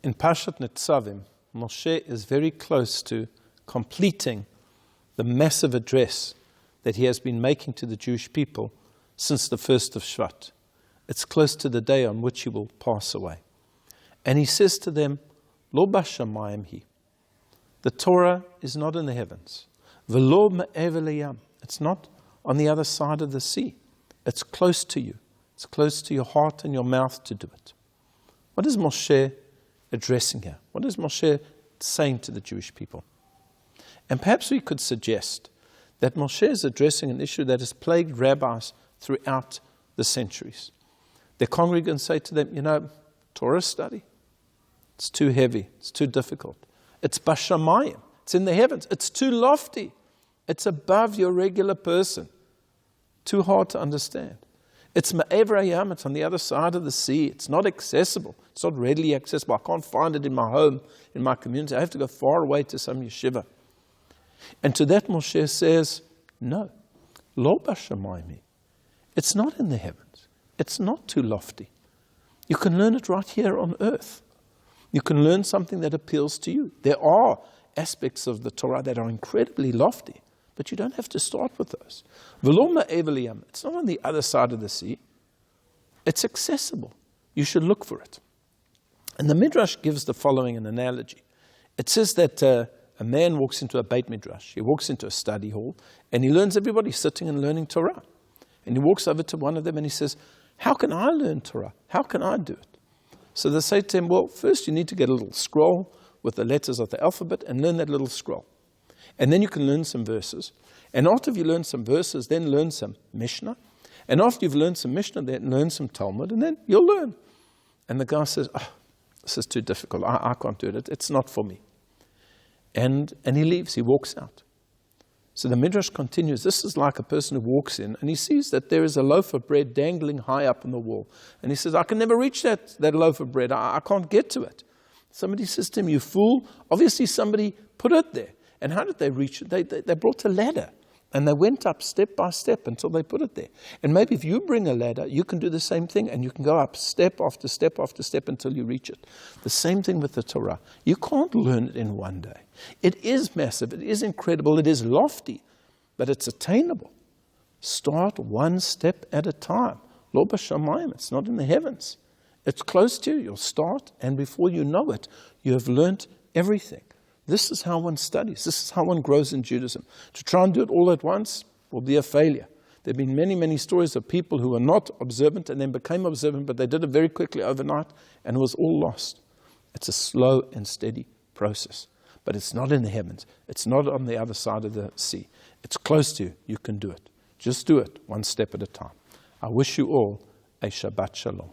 In Parshat Nitzavim, Moshe is very close to completing the massive address that he has been making to the Jewish people since the first of Shvat. It's close to the day on which he will pass away. And he says to them, Lo b'shamayim hi. The Torah is not in the heavens. V'lo me'ever leyam. It's not on the other side of the sea. It's close to you. It's close to your heart and your mouth to do it. What is Moshe addressing here? What is Moshe saying to the Jewish people? And perhaps we could suggest that Moshe is addressing an issue that has plagued rabbis throughout the centuries. Their congregants say to them, Torah study, it's too heavy, it's too difficult. It's bashamayim, it's in the heavens, it's too lofty. It's above your regular person. Too hard to understand. It's ma'ever hayam, it's on the other side of the sea. It's not accessible. It's not readily accessible. I can't find it in my home, in my community. I have to go far away to some yeshiva. And to that Moshe says, no, lo b'shamayim. It's not in the heavens. It's not too lofty. You can learn it right here on earth. You can learn something that appeals to you. There are aspects of the Torah that are incredibly lofty, but you don't have to start with those. V'lo ma'ever leyam. It's not on the other side of the sea. It's accessible. You should look for it. And the Midrash gives the following an analogy. It says that a man walks into a Beit Midrash. He walks into a study hall, and he learns everybody sitting and learning Torah. And he walks over to one of them and he says, how can I learn Torah? How can I do it? So they say to him, well, first you need to get a little scroll with the letters of the alphabet and learn that little scroll. And then you can learn some verses. And after you learn some verses, then learn some Mishnah. And after you've learned some Mishnah, then learn some Talmud, and then you'll learn. And the guy says, this is too difficult. I can't do it. It's not for me. And he leaves. He walks out. So the Midrash continues. This is like a person who walks in and he sees that there is a loaf of bread dangling high up on the wall. And he says, I can never reach that loaf of bread. I can't get to it. Somebody says to him, you fool. Obviously somebody put it there. And how did they reach it? They brought a ladder. And they went up step by step until they put it there. And maybe if you bring a ladder, you can do the same thing. And you can go up step after step after step until you reach it. The same thing with the Torah. You can't learn it in one day. It is massive. It is incredible. It is lofty. But it's attainable. Start one step at a time. Lo b'shamayim. It's not in the heavens. It's close to you. You'll start. And before you know it, you have learnt everything. This is how one studies. This is how one grows in Judaism. To try and do it all at once will be a failure. There have been many, many stories of people who were not observant and then became observant, but they did it very quickly overnight, and it was all lost. It's a slow and steady process. But it's not in the heavens. It's not on the other side of the sea. It's close to you. You can do it. Just do it one step at a time. I wish you all a Shabbat Shalom.